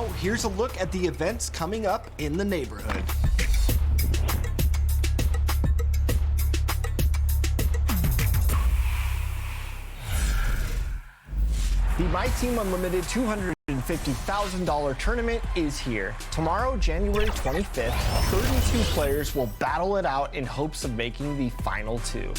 now, here's a look at the events coming up in the neighborhood. The My Team Unlimited $250,000 tournament is here. Tomorrow, January 25th, 32 players will battle it out in hopes of making the final two.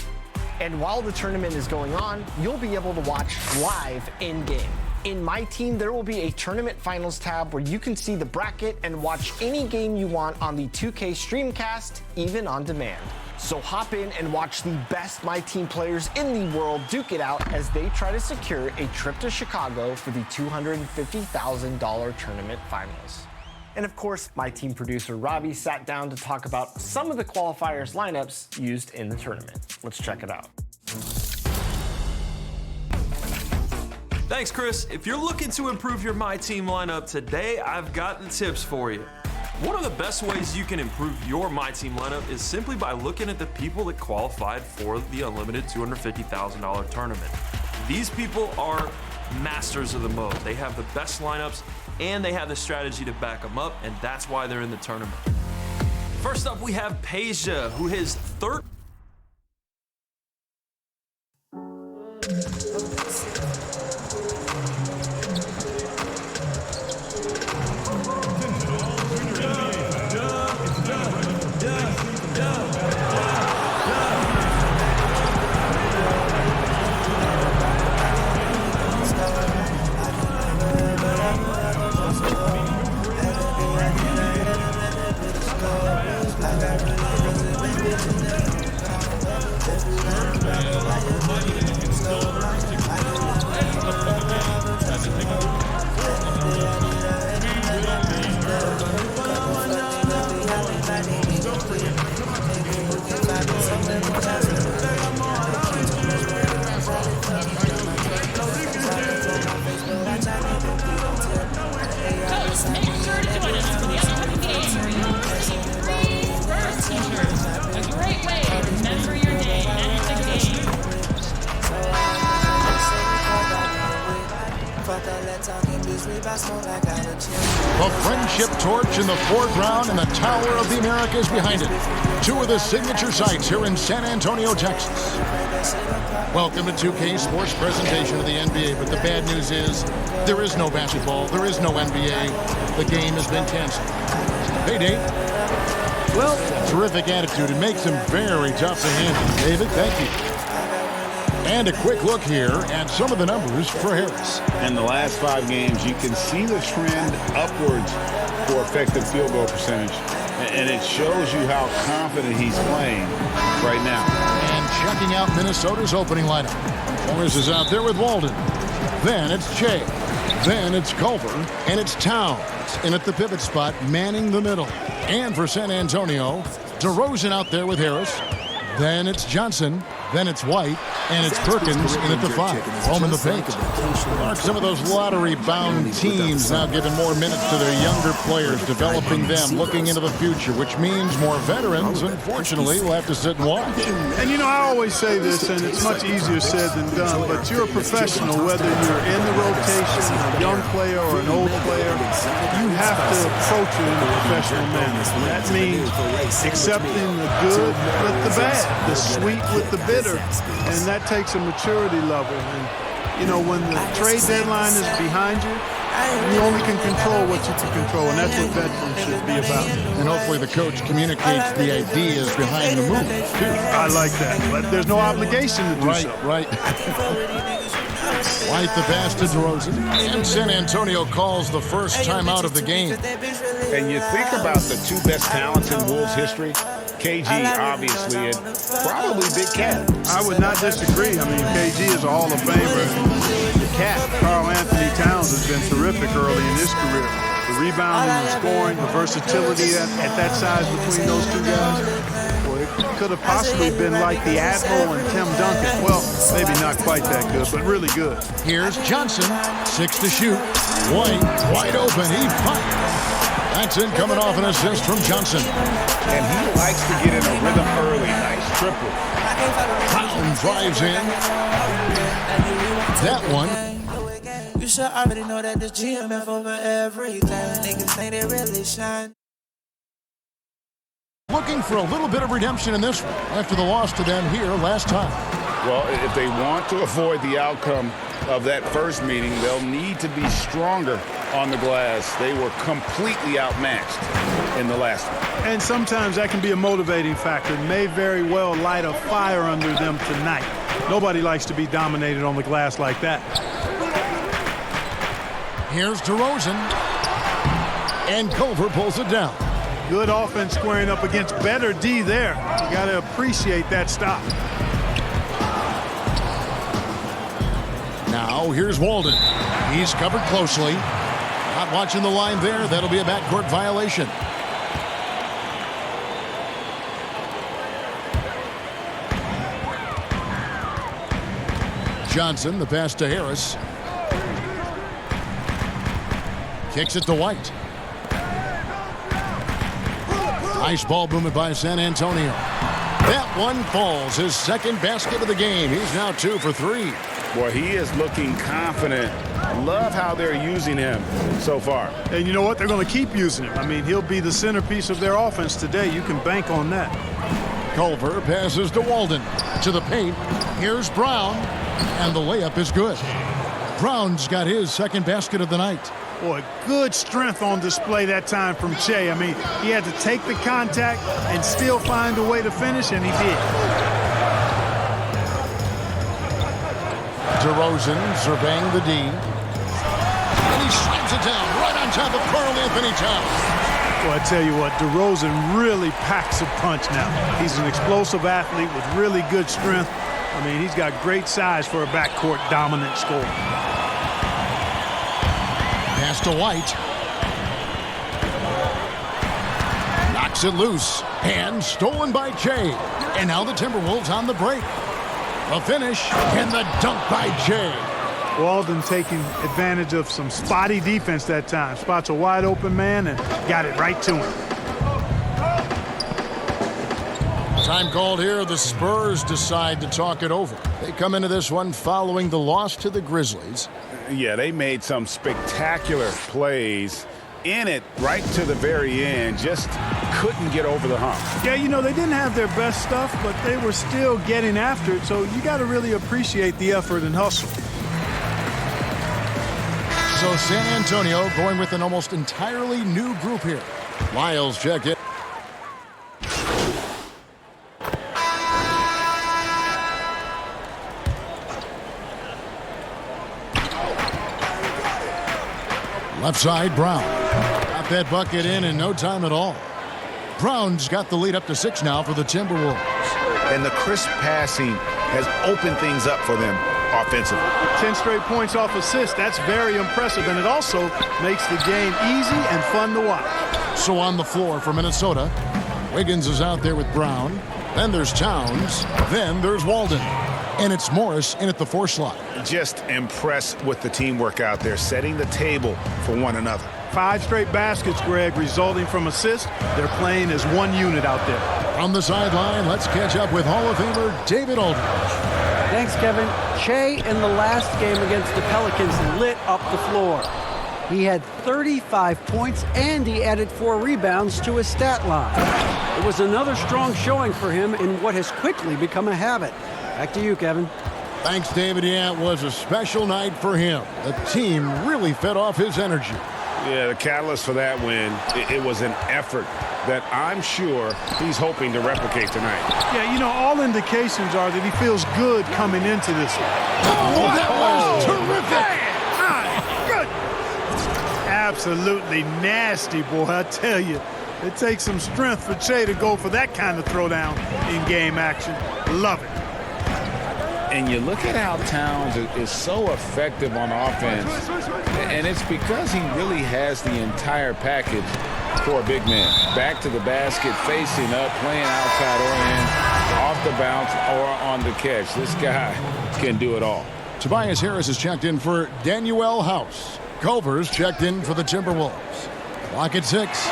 And while the tournament is going on, you'll be able to watch live in-game. In My Team, there will be a tournament finals tab where you can see the bracket and watch any game you want on the 2K Streamcast, even on demand. So hop in and watch the best My Team players in the world duke it out as they try to secure a trip to Chicago for the $250,000 tournament finals. And of course, My Team producer Robbie sat down to talk about some of the qualifiers lineups used in the tournament. Let's check it out. Thanks, Chris. If you're looking to improve your My Team lineup today, I've got the tips for you. One of the best ways you can improve your My Team lineup is simply by looking at the people that qualified for the unlimited $250,000 tournament. These people are masters of the mode. They have the best lineups and they have the strategy to back them up, and that's why they're in the tournament. First up, we have Peja, who has 13. The friendship torch in the foreground and the Tower of the Americas behind it. Two of the signature sites here in San Antonio, Texas. Welcome to 2K Sports presentation of the NBA, but the bad news is there is no basketball, there is no NBA. The game has been canceled. Hey, Dave. Well, terrific attitude. It makes him very tough to handle. David, thank you. And a quick look here at some of the numbers for Harris. In the last 5 games, you can see the trend upwards for effective field goal percentage. And it shows you how confident he's playing right now. And checking out Minnesota's opening lineup. Morris is out there with Walden. Then it's Che. Then it's Culver. And it's Towns. And at the pivot spot, manning the middle. And for San Antonio, DeRozan out there with Harris. Then it's Johnson. Then it's White, and it's Perkins in at the 5. Home in the paint. Mark, some of those lottery-bound teams now giving more minutes to their younger players, developing them, looking into the future, which means more veterans, unfortunately, will have to sit and watch. And, you know, I always say this, and it's much easier said than done, but you're a professional, whether you're in the rotation, a young player or an old player, you have to approach it in a professional manner. That means accepting the good with the bad, the sweet with the bitter. And that takes a maturity level. And, you know, when the trade deadline is behind you, you only can control what you can control, and that's what veterans should be about. And hopefully the coach communicates the ideas behind the move, too. I like that, but there's no obligation to do so. Right. White the pass to DeRozan. And San Antonio calls the first time out of the game. And you think about the 2 best talents in Wolves history, KG, obviously, and probably Big Cat. I would not disagree. I mean, KG is a Hall of Famer. The Cat, Karl Anthony Towns, has been terrific early in his career. The rebounding and scoring, the versatility at that size between those 2 guys. Well, it could have possibly been like the Admiral and Tim Duncan. Well, maybe not quite that good, but really good. Here's Johnson, 6 to shoot. White, wide open, he fires. That's in, coming off an assist from Johnson. And he likes to get in a rhythm early. Nice triple. Brown drives in. That one You should already know that the GMF over everything. Niggas think they really shine. Looking for a little bit of redemption in this one after the loss to them here last time. Well, if they want to avoid the outcome of that first meeting, they'll need to be stronger on the glass. They were completely outmatched in the last one. And sometimes that can be a motivating factor. It may very well light a fire under them tonight. Nobody likes to be dominated on the glass like that. Here's DeRozan. And Culver pulls it down. Good offense squaring up against better D there. You got to appreciate that stop. Now here's Walden. He's covered closely. Not watching the line there. That'll be a backcourt violation. Johnson, the pass to Harris. Kicks it to White. Nice ball movement by San Antonio. That one falls. His second basket of the game. He's now 2 for 3. Boy, he is looking confident. Love how they're using him so far. And you know what? They're going to keep using him. I mean, he'll be the centerpiece of their offense today. You can bank on that. Culver passes to Walden. To the paint. Here's Brown. And the layup is good. Brown's got his second basket of the night. Boy, good strength on display that time from Che. I mean, he had to take the contact and still find a way to finish, and he did. DeRozan surveying the D. And he slams it down right on top of Karl Anthony Towns. Well, I tell you what, DeRozan really packs a punch now. He's an explosive athlete with really good strength. I mean, he's got great size for a backcourt dominant scorer. Pass to White. Knocks it loose. And stolen by Che. And now the Timberwolves on the break. A finish and the dunk by Che. Walden taking advantage of some spotty defense that time. Spots a wide open man and got it right to him. Time called here. The Spurs decide to talk it over. They come into this one following the loss to the Grizzlies. Yeah, they made some spectacular plays in it right to the very end. Just couldn't get over the hump. Yeah, you know, they didn't have their best stuff, but they were still getting after it. So you got to really appreciate the effort and hustle. So San Antonio going with an almost entirely new group here. Lyles check in. Left side, Brown. Got that bucket in no time at all. Brown's got the lead up to 6 now for the Timberwolves. And the crisp passing has opened things up for them offensively. 10 straight points off assists. That's very impressive, and it also makes the game easy and fun to watch. So on the floor for Minnesota, Wiggins is out there with Brown. Then there's Towns. Then there's Walden. And it's Morris in at the 4 slot. Just impressed with the teamwork out there, setting the table for one another. 5 straight baskets, Greg, resulting from assists. They're playing as one unit out there. On the sideline, let's catch up with Hall of Famer David Aldridge. Thanks, Kevin. Che in the last game against the Pelicans lit up the floor. He had 35 points and he added 4 rebounds to his stat line. It was another strong showing for him in what has quickly become a habit. Back to you, Kevin. Thanks, David. Yeah, it was a special night for him. The team really fed off his energy. Yeah, the catalyst for that win, it was an effort that I'm sure he's hoping to replicate tonight. Yeah, you know, all indications are that he feels good coming into this one. Oh, that was terrific! Good. Absolutely nasty, boy, I tell you. It takes some strength for Che to go for that kind of throwdown in game action. Love it. And you look at how Towns is so effective on offense, and it's because he really has the entire package for a big man. Back to the basket, facing up, playing outside or in, off the bounce or on the catch. This guy can do it all. Tobias Harris is checked in for Danuel House. Culver's checked in for the Timberwolves. Clock at 6.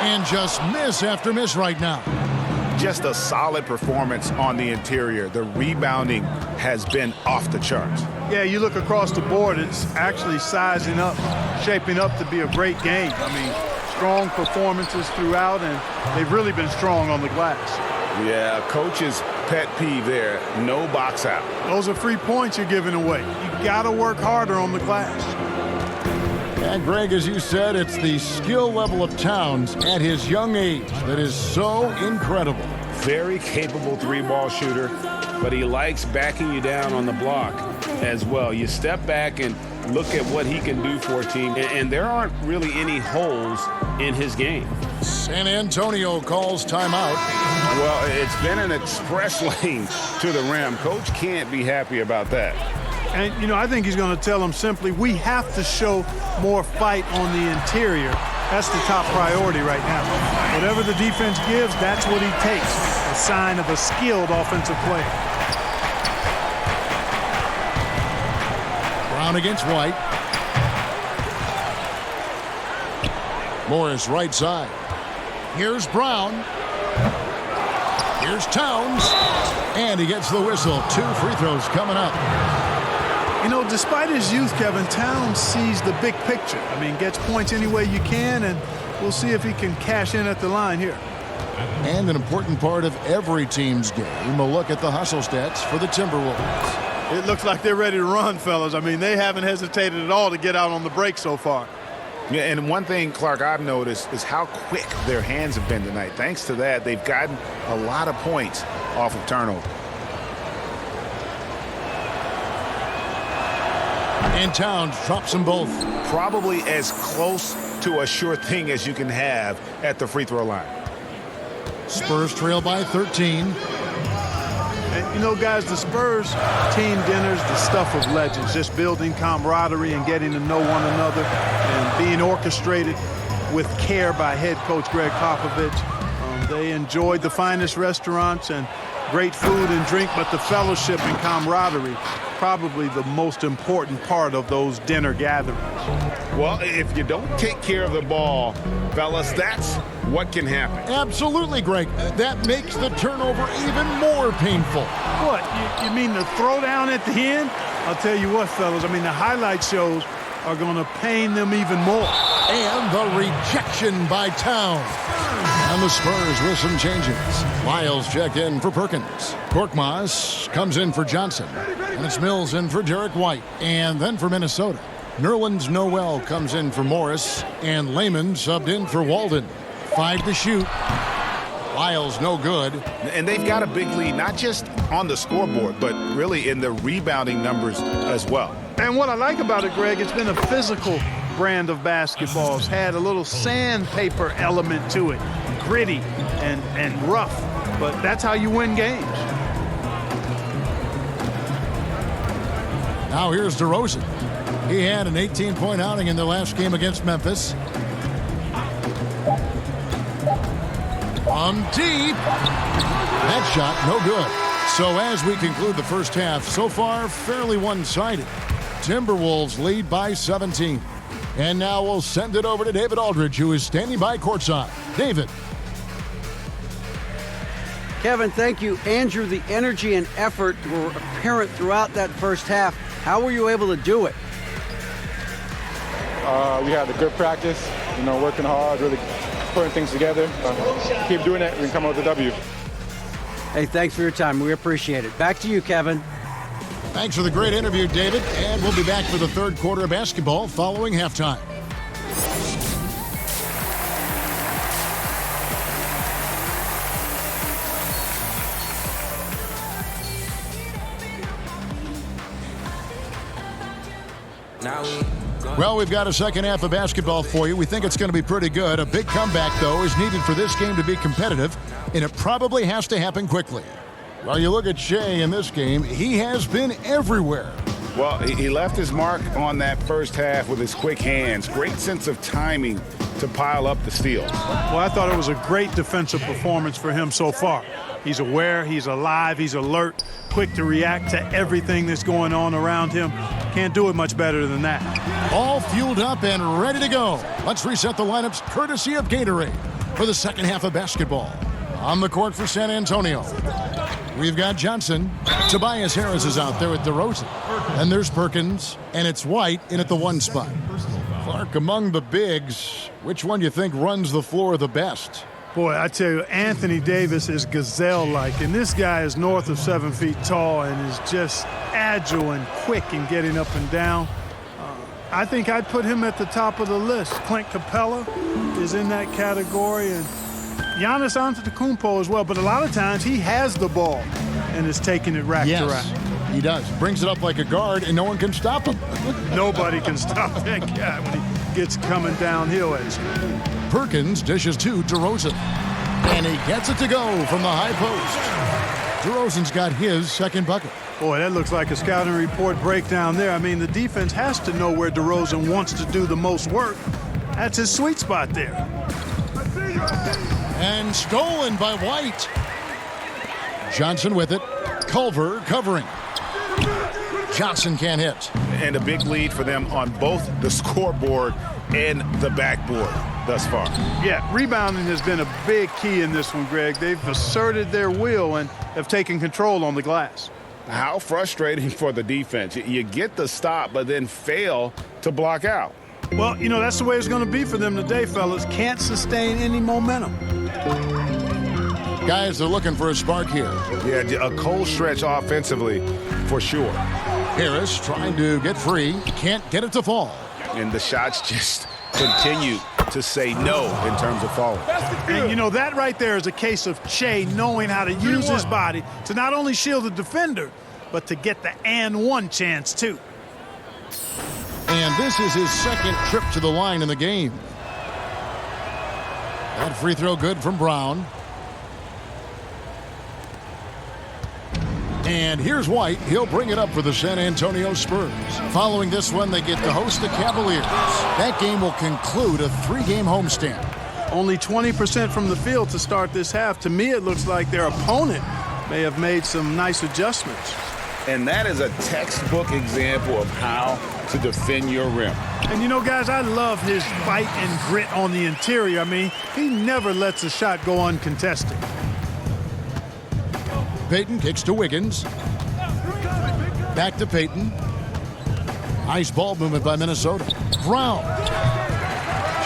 And just miss after miss right now. just a solid performance on the interior. The rebounding has been off the charts. Yeah, you look across the board, it's actually sizing up, shaping up to be a great game. I mean, strong performances throughout, and they've really been strong on the glass. Yeah, coach's pet peeve there, no box out. Those are free points you're giving away. You got to work harder on the glass. And Greg, as you said, it's the skill level of Towns at his young age that is so incredible. Very capable three-ball shooter, but he likes backing you down on the block as well. You step back and look at what he can do for a team, and there aren't really any holes in his game. San Antonio calls timeout. Well, it's been an express lane to the rim. Coach can't be happy about that. And, you know, I think he's going to tell them simply, we have to show more fight on the interior. That's the top priority right now. Whatever the defense gives, that's what he takes. A sign of a skilled offensive player. Brown against White. Morris right side. Here's Brown. Here's Towns. And he gets the whistle. 2 free throws coming up. You know, despite his youth, Kevin, Towns sees the big picture. I mean, gets points any way you can, and we'll see if he can cash in at the line here. And an important part of every team's game, a look at the hustle stats for the Timberwolves. It looks like they're ready to run, fellas. I mean, they haven't hesitated at all to get out on the break so far. Yeah, and one thing, Clark, I've noticed is how quick their hands have been tonight. Thanks to that, they've gotten a lot of points off of turnover. And Towns drops them both. Probably as close to a sure thing as you can have at the free throw line. Spurs trail by 13. And, you know, guys, the Spurs team dinners, the stuff of legends, just building camaraderie and getting to know one another and being orchestrated with care by head coach Greg Popovich. They enjoyed the finest restaurants and great food and drink, but the fellowship and camaraderie, probably the most important part of those dinner gatherings. Well, if you don't take care of the ball, fellas, that's what can happen. Absolutely, Greg. That makes the turnover even more painful. What, you mean the throwdown at the end? I'll tell you what, fellas, I mean, the highlight shows are going to pain them even more. And the rejection by Towns. And the Spurs with some changes. Lyles checked in for Perkins. Korkmaz comes in for Johnson. And it's Mills in for Derek White. And then for Minnesota, Nerlens Noel comes in for Morris. And Layman subbed in for Walden. 5 to shoot. Lyles no good. And they've got a big lead, not just on the scoreboard, but really in the rebounding numbers as well. And what I like about it, Greg, it's been a physical brand of basketball. It's had a little sandpaper element to it. Gritty and rough, but that's how you win games. Now here's DeRozan. He had an 18-point outing in the last game against Memphis. From deep. That shot no good. So as we conclude the first half, so far fairly one-sided. Timberwolves lead by 17. And now we'll send it over to David Aldridge, who is standing by courtside. David. Kevin, thank you. Andrew, the energy and effort were apparent throughout that first half. How were you able to do it? We had a good practice, working hard, really putting things together. Keep doing it, we can come out with a W. Hey, thanks for your time. We appreciate it. Back to you, Kevin. Thanks for the great interview, David. And we'll be back for the third quarter of basketball following halftime. Well, we've got a second half of basketball for you. We think it's going to be pretty good. A big comeback, though, is needed for this game to be competitive, and it probably has to happen quickly. Well, you look at Shea in this game, he has been everywhere. Well, he left his mark on that first half with his quick hands. Great sense of timing to pile up the steals. Well, I thought it was a great defensive performance for him so far. He's aware, he's alive, he's alert, quick to react to everything that's going on around him. Can't do it much better than that. All fueled up and ready to go. Let's reset the lineups courtesy of Gatorade for the second half of basketball. On the court for San Antonio, we've got Johnson. Tobias Harris is out there with DeRozan. And there's Perkins, and it's White in at the 1 spot. Clark, among the bigs, which one do you think runs the floor the best? Boy, I tell you, Anthony Davis is gazelle-like, and this guy is north of 7 feet tall and is just agile and quick in getting up and down. I think I'd put him at the top of the list. Clint Capella is in that category, and Giannis Antetokounmpo as well. But a lot of times he has the ball and is taking it rack to rack. He does. Brings it up like a guard, and no one can stop him. Nobody can stop that guy when he gets coming downhill at you. Perkins dishes to DeRozan, and he gets it to go from the high post. DeRozan's got his second bucket. Boy, that looks like a scouting report breakdown there. I mean, the defense has to know where DeRozan wants to do the most work. That's his sweet spot there. And stolen by White. Johnson with it. Culver covering. Johnson can't hit. And a big lead for them on both the scoreboard and the backboard thus far. Yeah, rebounding has been a big key in this one, Greg. They've asserted their will and have taken control on the glass. How frustrating for the defense. You get the stop, but then fail to block out. Well, you know, that's the way it's going to be for them today, fellas. Can't sustain any momentum. Guys are looking for a spark here. Yeah, a cold stretch offensively for sure. Harris trying to get free. Can't get it to fall. And the shots just continue to say no in terms of falling. And, you know, that right there is a case of Che knowing how to use his body to not only shield the defender, but to get the and one chance, too. And this is his second trip to the line in the game. That free throw good from Brown. And here's White. He'll bring it up for the San Antonio Spurs. Following this one, they get to host the Cavaliers. That game will conclude a 3-game homestand. Only 20% from the field to start this half. To me, it looks like their opponent may have made some nice adjustments. And that is a textbook example of how to defend your rim. And, you know, guys, I love his fight and grit on the interior. I mean, he never lets a shot go uncontested. Payton kicks to Wiggins. Back to Payton. Nice ball movement by Minnesota. Brown.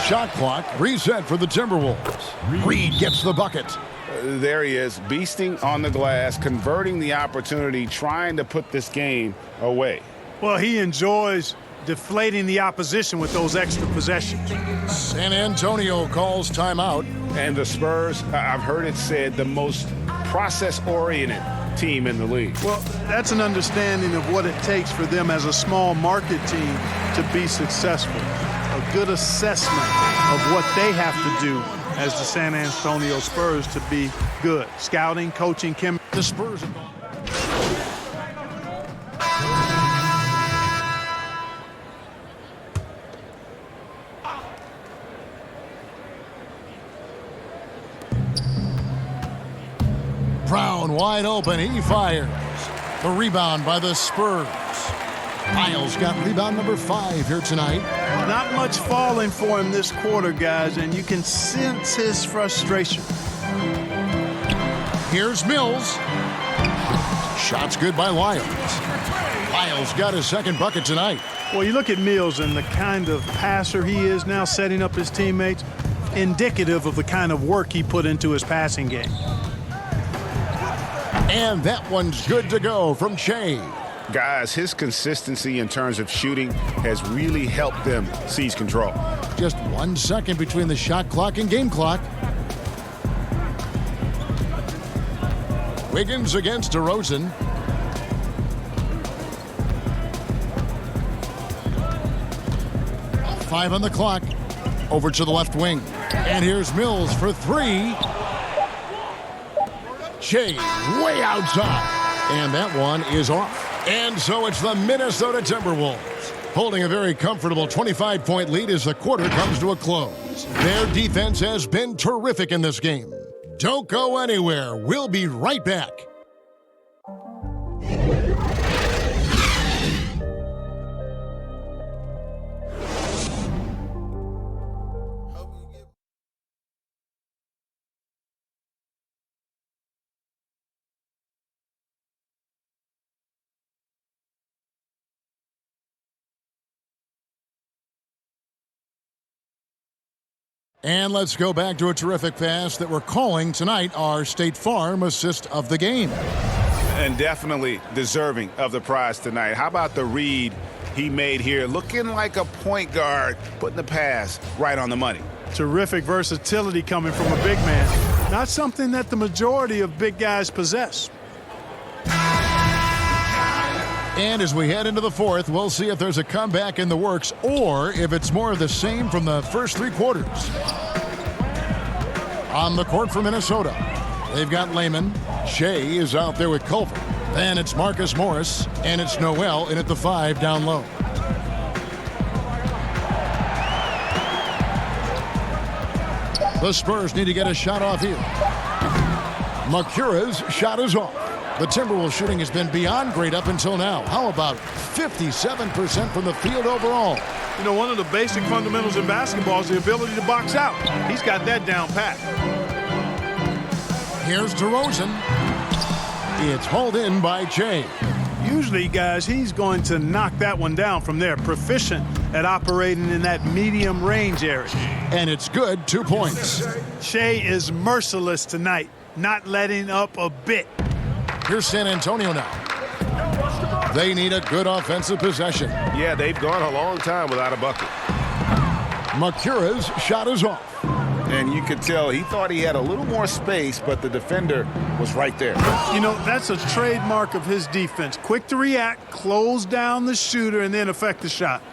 Shot clock reset for the Timberwolves. Reed gets the bucket. There he is, beasting on the glass, converting the opportunity, trying to put this game away. Well, he enjoys deflating the opposition with those extra possessions. San Antonio calls timeout. And the Spurs, I've heard it said, the most process-oriented team in the league. Well, that's an understanding of what it takes for them as a small market team to be successful. A good assessment of what they have to do as the San Antonio Spurs to be good. Scouting, coaching, chemistry. The Spurs. Brown wide open. He fires. The rebound by the Spurs. Miles got rebound number 5 here tonight. Not much falling for him this quarter, guys, and you can sense his frustration. Here's Mills. Shot's good by Lyles. Lyles got his second bucket tonight. Well, you look at Mills and the kind of passer he is now, setting up his teammates, indicative of the kind of work he put into his passing game. And that one's good to go from Che. Guys, his consistency in terms of shooting has really helped them seize control. Just 1 second between the shot clock and game clock. Wiggins against DeRozan. Five on the clock. Over to the left wing. And here's Mills for 3. Che way outside. And that one is off. And so it's the Minnesota Timberwolves holding a very comfortable 25-point lead as the quarter comes to a close. Their defense has been terrific in this game. Don't go anywhere. We'll be right back. And let's go back to a terrific pass that we're calling tonight our State Farm assist of the game. And definitely deserving of the prize tonight. How about the read he made here? Looking like a point guard, putting the pass right on the money. Terrific versatility coming from a big man. Not something that the majority of big guys possess. And as we head into the fourth, we'll see if there's a comeback in the works or if it's more of the same from the first three quarters. On the court for Minnesota, they've got Layman. Shea is out there with Culver. Then it's Marcus Morris, and it's Noel in at the 5 down low. The Spurs need to get a shot off here. Makura's shot is off. The Timberwolves shooting has been beyond great up until now. How about 57% from the field overall? You know, one of the basic fundamentals in basketball is the ability to box out. He's got that down pat. Here's DeRozan. It's hauled in by Che. Usually, guys, he's going to knock that one down from there. Proficient at operating in that medium range area. And it's good, 2 points. Shea is merciless tonight, not letting up a bit. Here's San Antonio now. They need a good offensive possession. Yeah, they've gone a long time without a bucket. Makura's shot is off. And you could tell he thought he had a little more space, but the defender was right there. You know, that's a trademark of his defense. Quick to react, close down the shooter, and then affect the shot.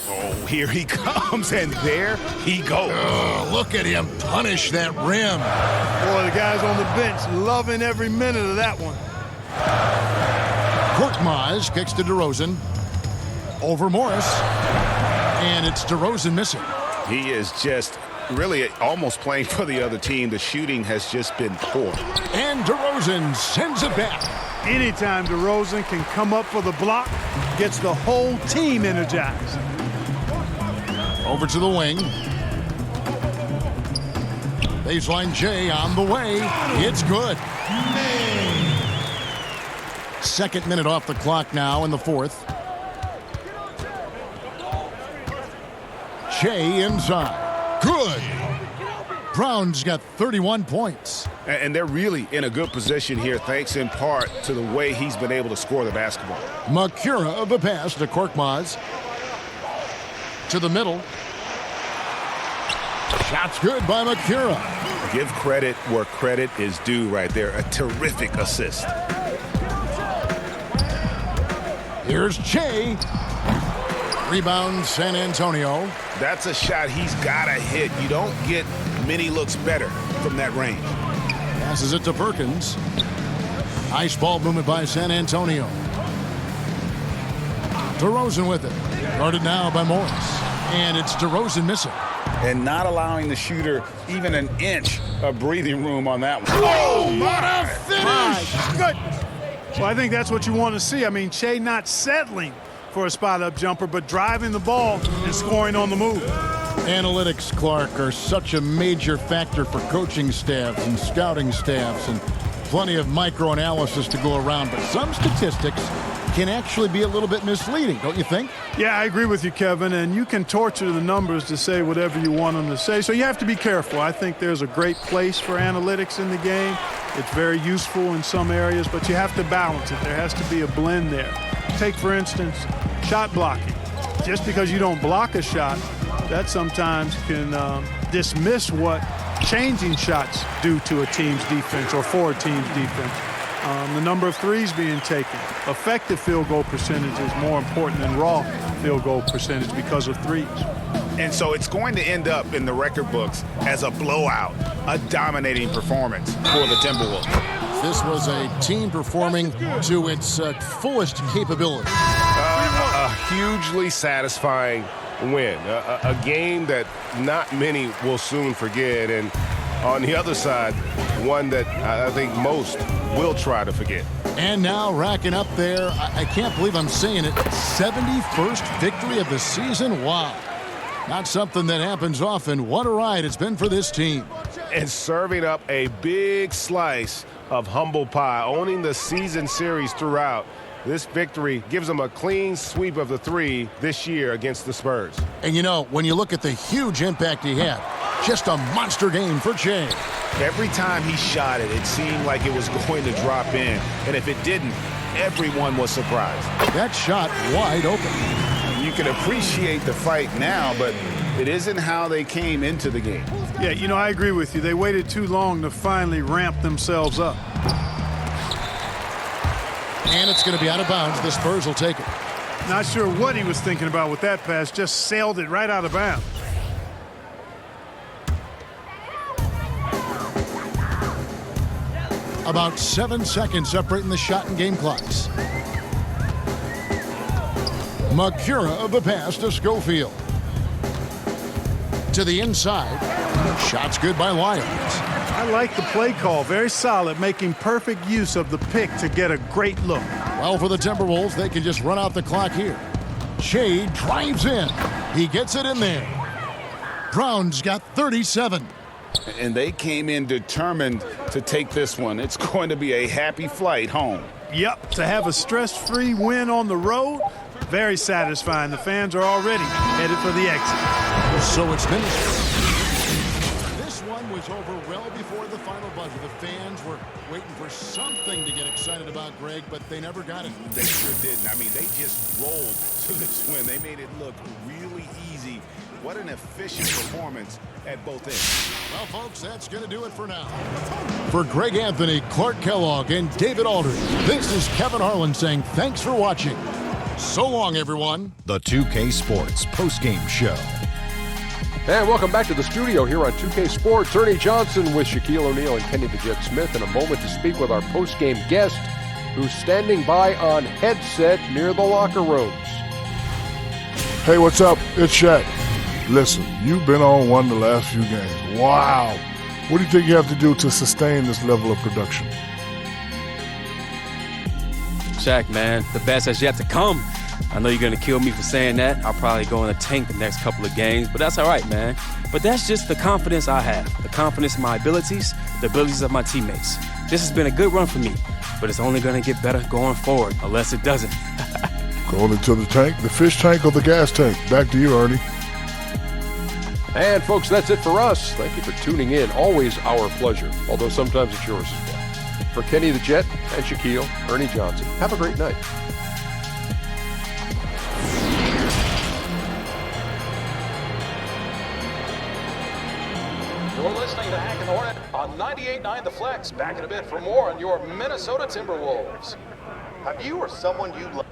Oh, here he comes, and there he goes. Oh, look at him punish that rim. Boy, the guys on the bench loving every minute of that one. Korkmaz kicks to DeRozan. Over Morris. And it's DeRozan missing. He is just really almost playing for the other team. The shooting has just been poor. And DeRozan sends it back. Anytime DeRozan can come up for the block, gets the whole team energized. Over to the wing. Baseline J on the way. It's good. Second minute off the clock now in the fourth. Che inside. Good. Brown's got 31 points. And they're really in a good position here, thanks in part to the way he's been able to score the basketball. Makura the pass to Korkmaz. To the middle. Shot's good by Makura. Give credit where credit is due right there. A terrific assist. Here's Che. Rebound San Antonio. That's a shot he's got to hit. You don't get many looks better from that range. Passes it to Perkins. Nice ball movement by San Antonio. DeRozan with it. Guarded now by Morris. And it's DeRozan missing. And not allowing the shooter even an inch of breathing room on that one. Oh, what a finish! Good. Well, I think that's what you want to see. I mean, Che not settling for a spot-up jumper, but driving the ball and scoring on the move. Analytics, Clark, are such a major factor for coaching staffs and scouting staffs, and plenty of micro-analysis to go around. But some statistics can actually be a little bit misleading, don't you think? Yeah, I agree with you, Kevin, and you can torture the numbers to say whatever you want them to say, so you have to be careful. I think there's a great place for analytics in the game. It's very useful in some areas, but you have to balance it. There has to be a blend there. Take, for instance, shot blocking. Just because you don't block a shot, that sometimes can dismiss what changing shots do to a team's defense or for a team's defense. The number of threes being taken. Effective field goal percentage is more important than raw field goal percentage because of threes. And so it's going to end up in the record books as a blowout, a dominating performance for the Timberwolves. This was a team performing to its fullest capability. A hugely satisfying win, a game that not many will soon forget, and on the other side, one that I think most will try to forget. And now racking up there, I can't believe I'm saying it, 71st victory of the season. Wow. Not something that happens often. What a ride it's been for this team. And serving up a big slice of humble pie, owning the season series throughout. This victory gives them a clean sweep of the three this year against the Spurs. And you know, when you look at the huge impact he had, Just a monster game for Che. Every time he shot it, it seemed like it was going to drop in. And if it didn't, everyone was surprised. That shot wide open. You can appreciate the fight now, but it isn't how they came into the game. Yeah, you know, I agree with you. They waited too long to finally ramp themselves up. And it's going to be out of bounds. The Spurs will take it. Not sure what he was thinking about with that pass. Just sailed it right out of bounds. About 7 seconds separating the shot and game clocks. Makura of the pass to Schofield. To the inside. Shot's good by Lyons. I like the play call. Very solid, making perfect use of the pick to get a great look. Well, for the Timberwolves, they can just run out the clock here. Shea drives in. He gets it in there. Brown's got 37. And they came in determined to take this one. It's going to be a happy flight home. Yep, to have a stress-free win on the road, very satisfying. The fans are already headed for the exit. So it's finished. This one was over well before the final buzzer. The fans were waiting for something to get excited about, Greg, but they never got it. They sure didn't. I mean, they just rolled to this win. They made it look really easy. What an efficient performance at both ends. Well, folks, that's going to do it for now. For Greg Anthony, Clark Kellogg, and David Aldridge, this is Kevin Harlan saying thanks for watching. So long, everyone. The 2K Sports postgame show. And welcome back to the studio here on 2K Sports. Ernie Johnson with Shaquille O'Neal and Kenny the Jet Smith in a moment to speak with our postgame guest who's standing by on headset near the locker rooms. Hey, what's up? It's Shaq. Listen, you've been on one the last few games. Wow. What do you think you have to do to sustain this level of production? Shaq, man, the best has yet to come. I know you're going to kill me for saying that. I'll probably go in the tank the next couple of games, but that's all right, man. But that's just the confidence I have, the confidence in my abilities, the abilities of my teammates. This has been a good run for me, but it's only going to get better going forward, unless it doesn't. Going into the tank, the fish tank or the gas tank? Back to you, Ernie. And folks, that's it for us. Thank you for tuning in. Always our pleasure, although sometimes it's yours as well. For Kenny the Jet and Shaquille, Ernie Johnson, have a great night. You're listening to Hank and Hornet on 98.9 The Flex. Back in a bit for more on your Minnesota Timberwolves. Have you or someone you love?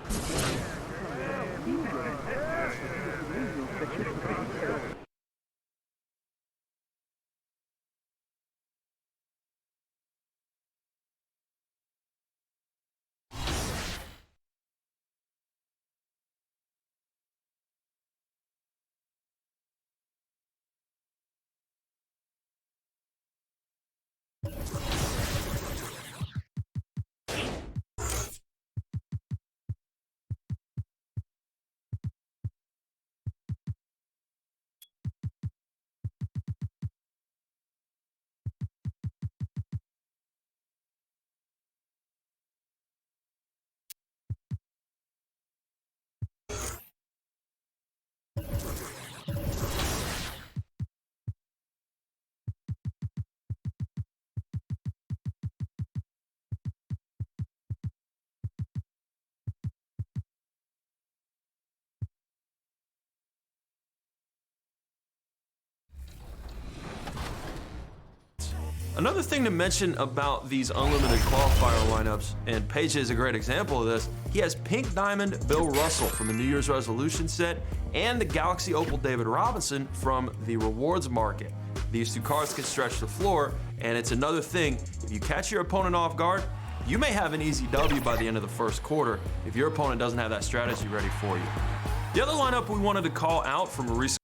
Another thing to mention about these unlimited qualifier lineups, and Paige is a great example of this, he has Pink Diamond Bill Russell from the New Year's Resolution set and the Galaxy Opal David Robinson from the Rewards Market. These two cards can stretch the floor, and it's another thing, if you catch your opponent off guard, you may have an easy W by the end of the first quarter if your opponent doesn't have that strategy ready for you. The other lineup we wanted to call out from a recent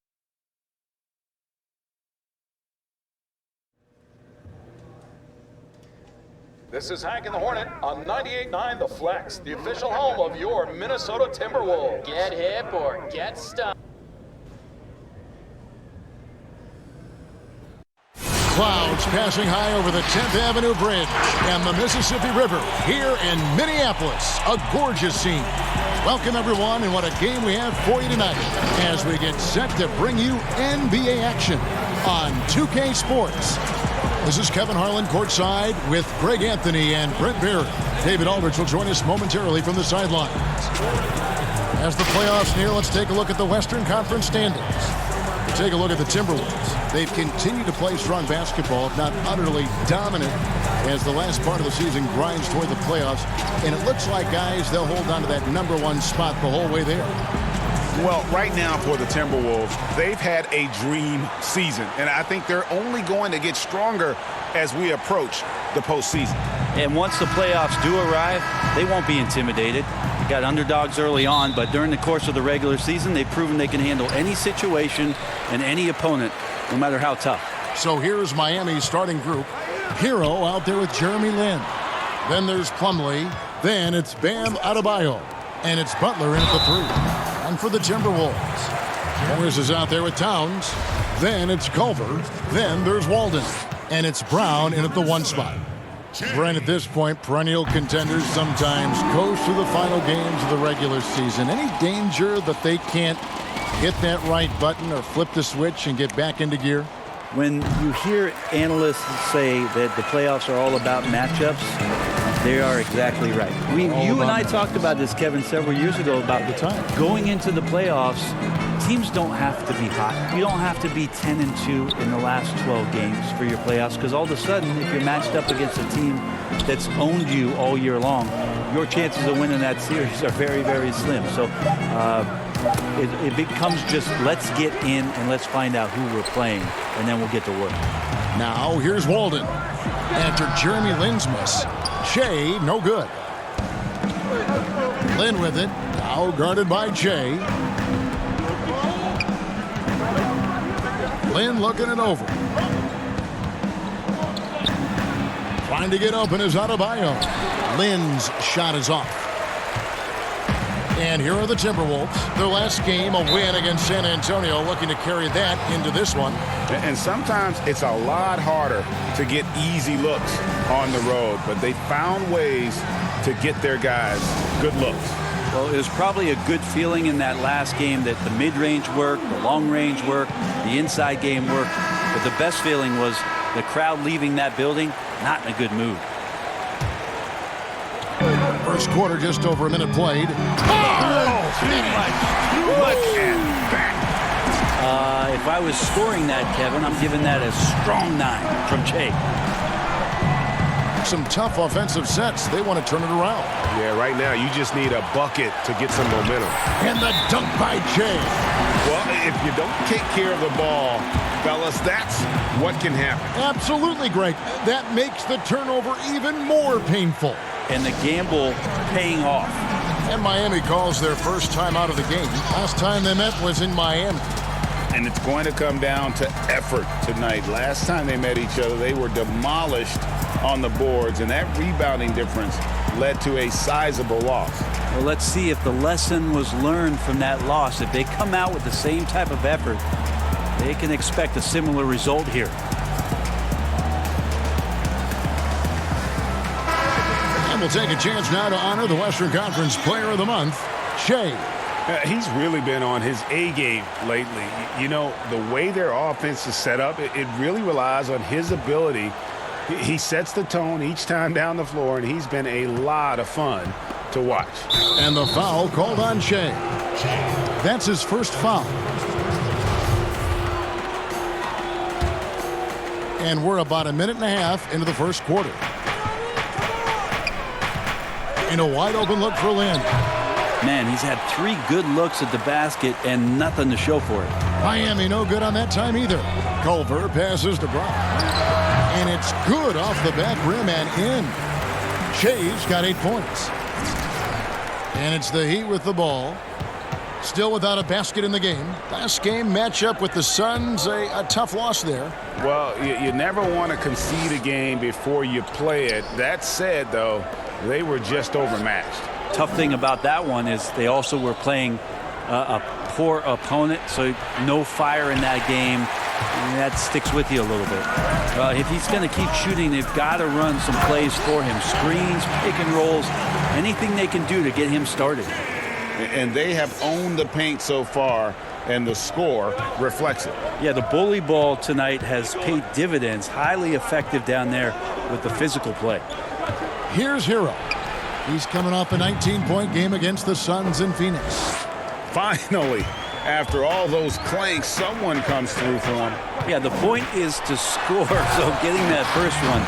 This is Hank and the Hornet on 98.9 The Flex, the official home of your Minnesota Timberwolves. Get hip or get stuck. Clouds passing high over the 10th Avenue Bridge and the Mississippi River here in Minneapolis. A gorgeous scene. Welcome, everyone, and what a game we have for you tonight as we get set to bring you NBA action on 2K Sports. This is Kevin Harlan courtside with Greg Anthony and Brent Berry. David Aldridge will join us momentarily from the sidelines. As the playoffs near, let's take a look at the Western Conference standings. Take a look at the Timberwolves. They've continued to play strong basketball, if not utterly dominant, as the last part of the season grinds toward the playoffs. And it looks like, guys, they'll hold on to that #1 spot the whole way there. Well, right now for the Timberwolves, they've had a dream season. And I think they're only going to get stronger as we approach the postseason. And once the playoffs do arrive, they won't be intimidated. They got underdogs early on, but during the course of the regular season, they've proven they can handle any situation and any opponent, no matter how tough. So here's Miami's starting group. Hero out there with Jeremy Lin. Then there's Plumlee. Then it's Bam Adebayo. And it's Butler in at the 3. And for the Timberwolves, Morris is out there with Towns. Then it's Culver. Then there's Walden. And it's Brown in at the 1 spot. Brent, at this point, perennial contenders sometimes coast through the final games of the regular season. Any danger that they can't hit that right button or flip the switch and get back into gear? When you hear analysts say that the playoffs are all about matchups, they are exactly right. You and I talked about this, Kevin, several years ago about the time. Going into the playoffs, teams don't have to be hot. You don't have to be 10-2 in the last 12 games for your playoffs, because all of a sudden, if you're matched up against a team that's owned you all year long, your chances of winning that series are very, very slim. So it becomes just let's get in and let's find out who we're playing, and then we'll get to work. Now here's Walden. After Jeremy Lin's miss, Shea, no good. Lin with it, now guarded by Shea. Lin looking it over. Trying to get open is Adebayo. Lin's shot is off. And here are the Timberwolves. Their last game, a win against San Antonio, looking to carry that into this one. And sometimes it's a lot harder to get easy looks on the road, but they found ways to get their guys good looks. Well, it was probably a good feeling in that last game that the mid-range worked, the long-range worked, the inside game worked. But the best feeling was the crowd leaving that building not in a good mood. First quarter, just over a minute played. If I was scoring that, Kevin, I'm giving that a strong 9 from Jay. Some tough offensive sets. They want to turn it around. Yeah, right now you just need a bucket to get some momentum. And the dunk by Jay. Well, if you don't take care of the ball, fellas, that's what can happen. Absolutely, Greg. That makes the turnover even more painful. And the gamble paying off. And Miami calls their first time out of the game. Last time they met was in Miami. And it's going to come down to effort tonight. Last time they met each other, they were demolished on the boards, and that rebounding difference led to a sizable loss. Well, let's see if the lesson was learned from that loss. If they come out with the same type of effort, they can expect a similar result here. And we'll take a chance now to honor the Western Conference Player of the Month, Shea. He's really been on his A game lately. You know, the way their offense is set up, it really relies on his ability. He sets the tone each time down the floor, and he's been a lot of fun to watch. And the foul called on Shea. That's his first foul. And we're about a minute and a half into the first quarter. And a wide open look for Lin. Man, he's had 3 good looks at the basket and nothing to show for it. Miami no good on that time either. Culver passes to Brown. And it's good off the back rim and in. Shea's got 8 points. And it's the Heat with the ball. Still without a basket in the game. Last game matchup with the Suns, a tough loss there. Well, you never want to concede a game before you play it. That said, though, they were just overmatched. Tough thing about that one is they also were playing a poor opponent, so no fire in that game. And that sticks with you a little bit. If he's going to keep shooting, they've got to run some plays for him. Screens, pick and rolls, anything they can do to get him started. And they have owned the paint so far, and the score reflects it. Yeah, the bully ball tonight has paid dividends. Highly effective down there with the physical play. Here's Hero. He's coming off a 19-point game against the Suns in Phoenix. Finally, after all those clanks, someone comes through for him. Yeah, the point is to score, so getting that first one,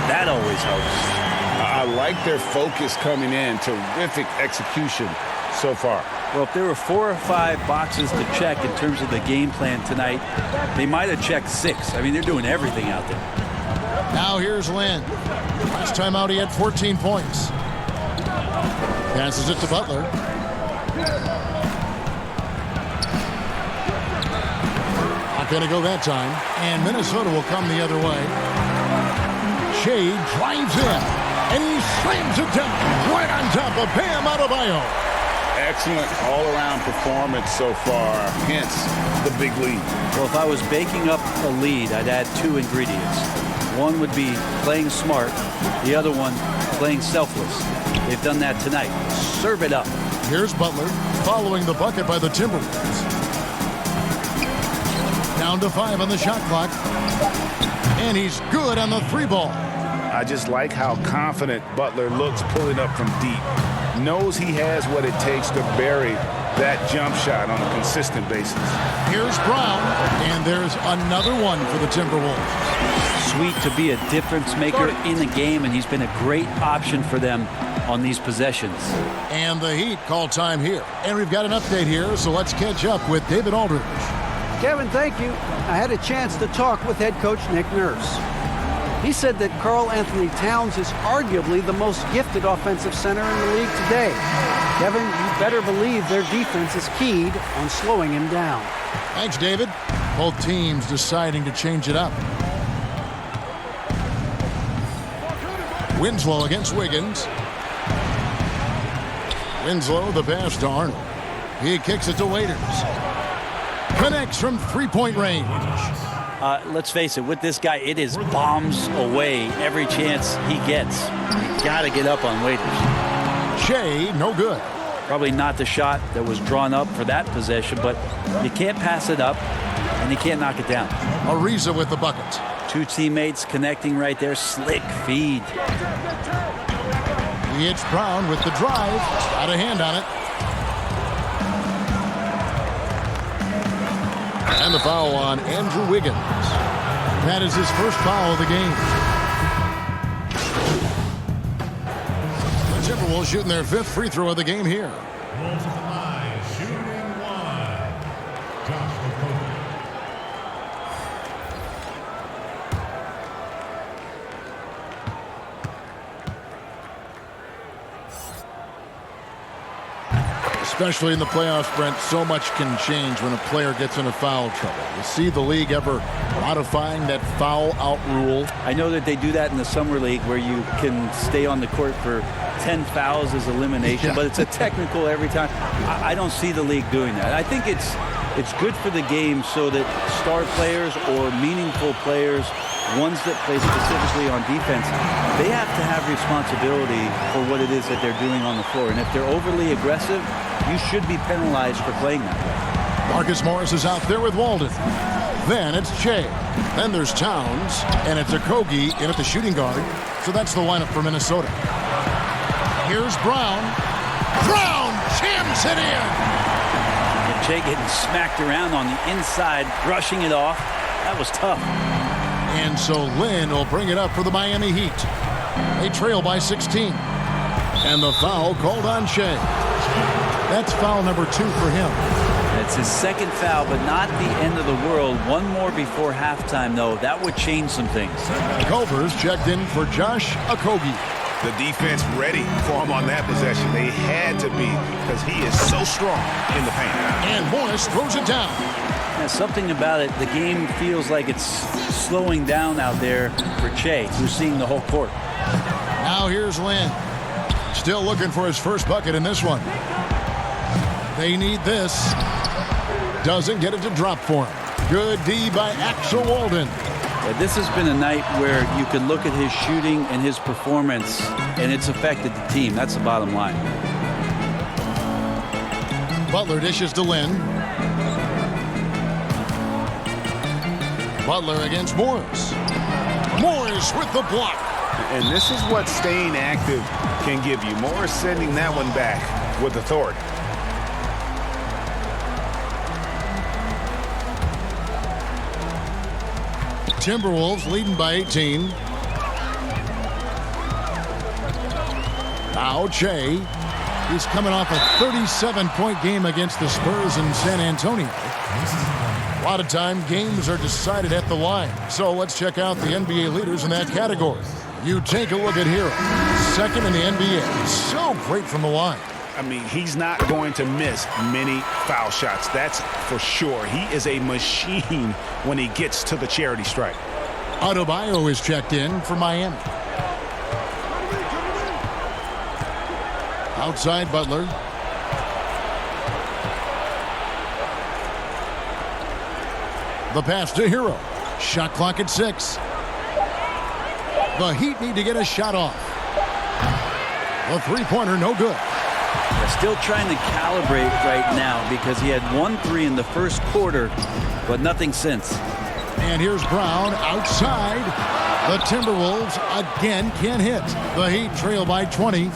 that always helps. I like their focus coming in. Terrific execution so far. Well, if there were 4 or 5 boxes to check in terms of the game plan tonight, they might have checked 6. I mean, they're doing everything out there. Now here's Lynn. Last time out, he had 14 points. Passes it to Butler. Not going to go that time. And Minnesota will come the other way. Shea drives in. And he slams it down right on top of Bam Adebayo. Excellent all-around performance so far, hence the big lead. Well, if I was baking up a lead, I'd add 2 ingredients. One would be playing smart. The other one, playing selfless. They've done that tonight. Serve it up. Here's Butler following the bucket by the Timberwolves. Down to 5 on the shot clock. And he's good on the 3-ball. I just like how confident Butler looks pulling up from deep. Knows he has what it takes to bury that jump shot on a consistent basis. Here's Brown, and there's another one for the Timberwolves. Sweet to be a difference maker in the game, and he's been a great option for them on these possessions. And the Heat call time here. And we've got an update here, so let's catch up with David Aldridge. Kevin, thank you. I had a chance to talk with head coach Nick Nurse. He said that Karl Anthony Towns is arguably the most gifted offensive center in the league today. Kevin, you better believe their defense is keyed on slowing him down. Thanks, David. Both teams deciding to change it up. Winslow against Wiggins. Winslow, the pass to Arnold. He kicks it to Waiters. Connects from 3-point range. Let's face it, with this guy, it is bombs away every chance he gets. You got to get up on Waiters. Shea, no good. Probably not the shot that was drawn up for that possession, but you can't pass it up, and you can't knock it down. Ariza with the bucket. 2 teammates connecting right there. Slick feed. He hits Brown with the drive. Got a hand on it. And the foul on Andrew Wiggins. That is his first foul of the game. The Timberwolves shooting their 5th free throw of the game here. Especially in the playoffs, Brent, so much can change when a player gets into foul trouble. You see the league ever modifying that foul out rule? I know that they do that in the summer league where you can stay on the court for 10 fouls as elimination, but it's a technical every time. I don't see the league doing that. I think it's good for the game so that star players or meaningful players, ones that play specifically on defense, they have to have responsibility for what it is that they're doing on the floor. And if they're overly aggressive, you should be penalized for playing that way. Marcus Morris is out there with Walden. Then it's Shea. Then there's Towns. And it's Okogie in at the shooting guard. So that's the lineup for Minnesota. Here's Brown. Brown jams it in. And Shea getting smacked around on the inside, brushing it off. That was tough. And so Lynn will bring it up for the Miami Heat. They trail by 16. And the foul called on Shea. That's foul number 2 for him. It's his 2nd foul, but not the end of the world. One more before halftime, though. That would change some things. Culver's checked in for Josh Okogie. The defense ready for him on that possession. They had to be because he is so strong in the paint. And Morris throws it down. There's something about it. The game feels like it's slowing down out there for Shea, who's seeing the whole court. Now here's Lynn. Still looking for his first bucket in this one. They need this. Doesn't get it to drop for him. Good D by Axel Walden. Yeah, this has been a night where you can look at his shooting and his performance, and it's affected the team. That's the bottom line. Butler dishes to Lynn. Butler against Morris. Morris with the block. And this is what staying active can give you. Morris sending that one back with authority. Timberwolves leading by 18. Now Che. He's coming off a 37-point game against the Spurs in San Antonio. A lot of time, games are decided at the line. So let's check out the NBA leaders in that category. You take a look at Hero, second in the NBA. So great from the line. I mean, he's not going to miss many foul shots. That's for sure. He is a machine when he gets to the charity stripe. Adebayo is checked in for Miami. Outside Butler. The pass to Hero. Shot clock at 6. The Heat need to get a shot off. The three-pointer no good. They're still trying to calibrate right now because he had 1 3 in the first quarter, but nothing since. And here's Brown outside. The Timberwolves again can't hit. The Heat trail by 20.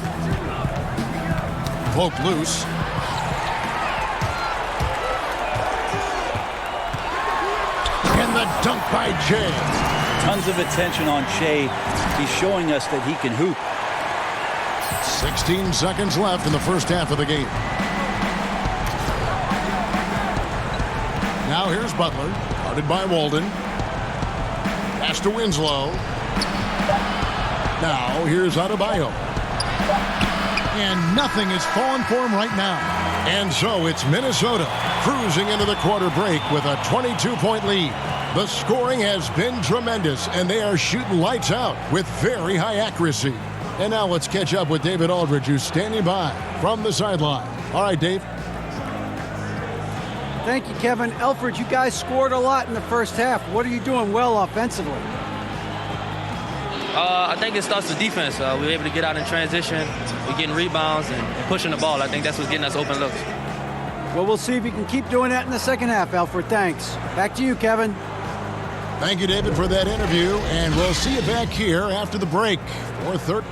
Poked loose. And the dunk by Che. Tons of attention on Che. He's showing us that he can hoop. 16 seconds left in the first half of the game. Now here's Butler, guarded by Walden. Pass to Winslow. Now here's Adebayo. And nothing is falling for him right now. And so it's Minnesota cruising into the quarter break with a 22-point lead. The scoring has been tremendous, and they are shooting lights out with very high accuracy. And now let's catch up with David Aldridge, who's standing by from the sideline. All right, Dave. Thank you, Kevin. Alfred, you guys scored a lot in the first half. What are you doing well offensively? I think it starts with defense. We were able to get out in transition. We're getting rebounds and pushing the ball. I think that's what's getting us open looks. Well, we'll see if you can keep doing that in the second half, Alfred. Thanks. Back to you, Kevin. Thank you, David, for that interview, and we'll see you back here after the break. 4:30.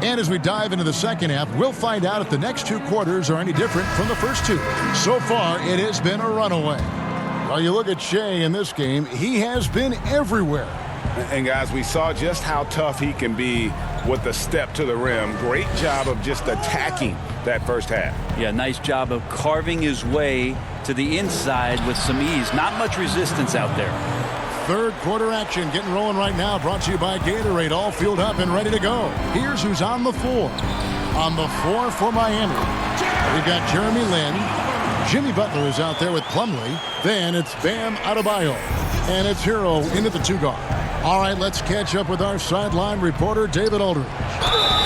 And as we dive into the second half, we'll find out if the next 2 quarters are any different from the first 2. So far, it has been a runaway. While you look at Shea in this game, he has been everywhere. And guys, we saw just how tough he can be with the step to the rim. Great job of just attacking that first half. Yeah, nice job of carving his way to the inside with some ease. Not much resistance out there. Third quarter action getting rolling right now. Brought to you by Gatorade. All fueled up and ready to go. Here's who's on the floor. On the floor for Miami, we've got Jeremy Lin. Jimmy Butler is out there with Plumlee. Then it's Bam Adebayo. And it's Hero into the 2-guard. All right, let's catch up with our sideline reporter, David Aldridge.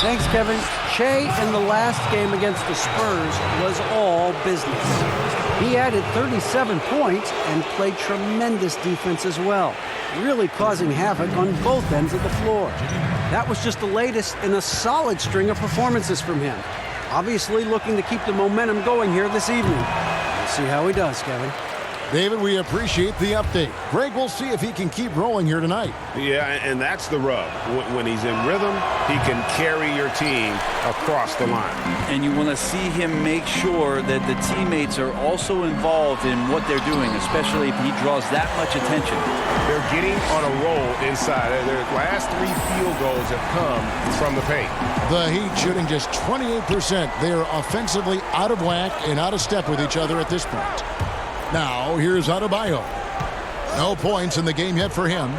Thanks, Kevin. Che in the last game against the Spurs was all business. He added 37 points and played tremendous defense as well, really causing havoc on both ends of the floor. That was just the latest in a solid string of performances from him. Obviously looking to keep the momentum going here this evening. We'll see how he does, Kevin. David, we appreciate the update. Greg, we'll see if he can keep rolling here tonight. Yeah, and that's the rub. When he's in rhythm, he can carry your team across the line. And you want to see him make sure that the teammates are also involved in what they're doing, especially if he draws that much attention. They're getting on a roll inside. Their last 3 field goals have come from the paint. The Heat shooting just 28%. They are offensively out of whack and out of step with each other at this point. Now, here's Adebayo. No points in the game yet for him.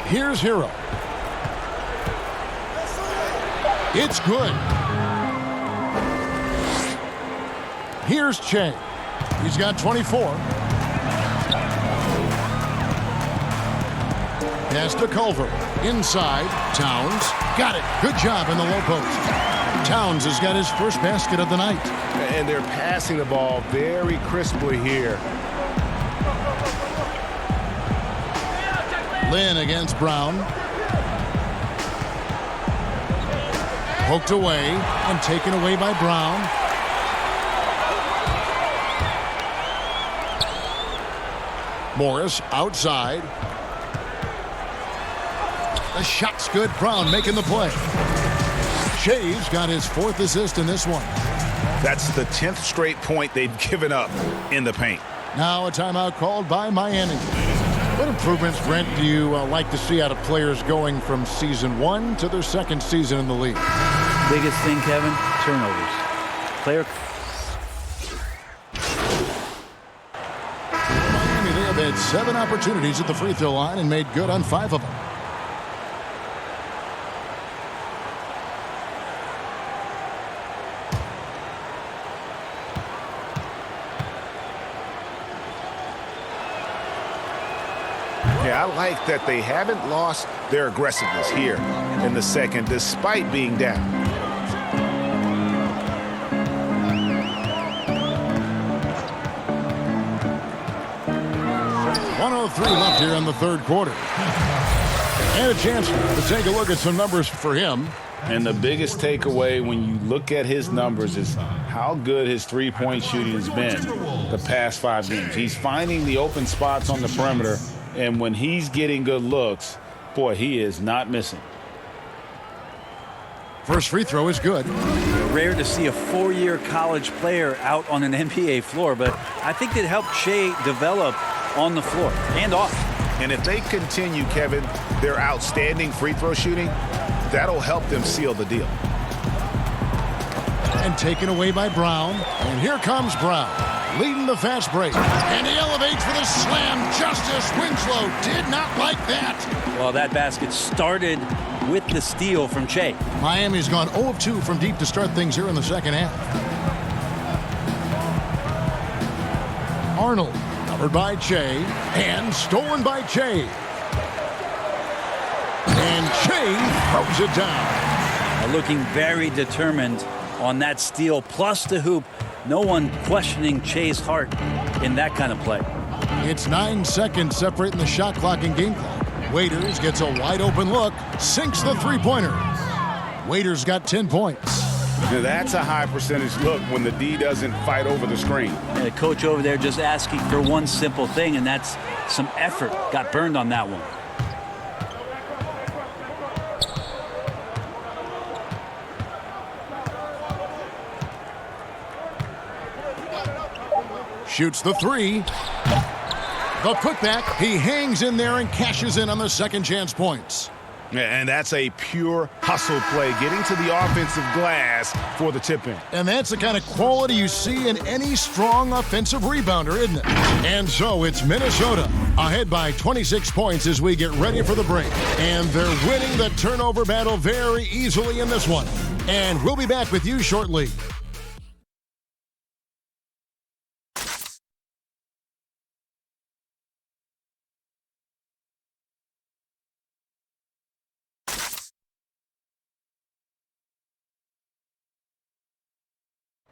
Here's Hero. It's good. Here's Che. He's got 24. Pass to Culver. Inside. Towns. Got it. Good job in the low post. Towns has got his first basket of the night. And they're passing the ball very crisply here. Lynn against Brown. Poked away and taken away by Brown. Morris outside. The shot's good. Brown making the play. Shea's got his 4th assist in this one. That's the 10th straight point they've given up in the paint. Now a timeout called by Miami. What improvements, Brent, do you like to see out of players going from season 1 to their 2nd season in the league? Biggest thing, Kevin, turnovers. Player. Miami, they have had 7 opportunities at the free throw line and made good on 5 of them. Yeah, I like that they haven't lost their aggressiveness here in the second, despite being down. .103 left here in the 3rd quarter. And a chance to take a look at some numbers for him. And the biggest takeaway when you look at his numbers is how good his three-point shooting has been the past 5 games. He's finding the open spots on the perimeter, and when he's getting good looks, boy, he is not missing. First free throw is good. Rare to see a 4-year college player out on an NBA floor, but I think it helped Shea develop on the floor and off. And if they continue, Kevin, their outstanding free throw shooting, that'll help them seal the deal. And taken away by Brown. And here comes Brown, leading the fast break. And he elevates for the slam. Justice Winslow did not like that. Well, that basket started with the steal from Shea. Miami's gone 0 of 2 from deep to start things here in the second half. Arnold, covered by Shea, and stolen by Shea. And Shea throws it down. Looking very determined on that steal, plus the hoop. No one questioning Shea's heart in that kind of play. It's 9 seconds separating the shot clock and game clock. Waiters gets a wide open look, sinks the three-pointer. Waiters got 10 points. Now that's a high percentage look when the D doesn't fight over the screen. And the coach over there just asking for one simple thing, and that's some effort. Got burned on that one. Shoots the 3. The putback. He hangs in there and cashes in on the second chance points. And that's a pure hustle play, getting to the offensive glass for the tip-in. And that's the kind of quality you see in any strong offensive rebounder, isn't it? And so it's Minnesota ahead by 26 points as we get ready for the break. And they're winning the turnover battle very easily in this one. And we'll be back with you shortly.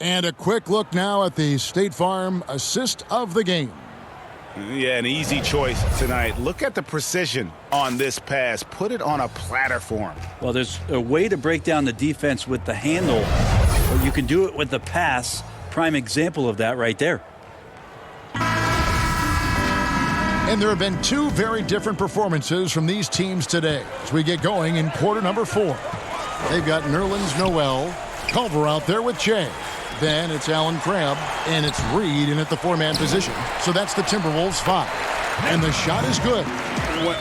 And a quick look now at the State Farm assist of the game. Yeah, an easy choice tonight. Look at the precision on this pass. Put it on a platter for him. Well, there's a way to break down the defense with the handle, but you can do it with the pass. Prime example of that right there. And there have been 2 very different performances from these teams today as we get going in quarter number 4. They've got Nerlens Noel, Culver out there with Shea. Then it's Allen Crabb, and it's Reed in at the 4-man position. So that's the Timberwolves 5. And the shot is good.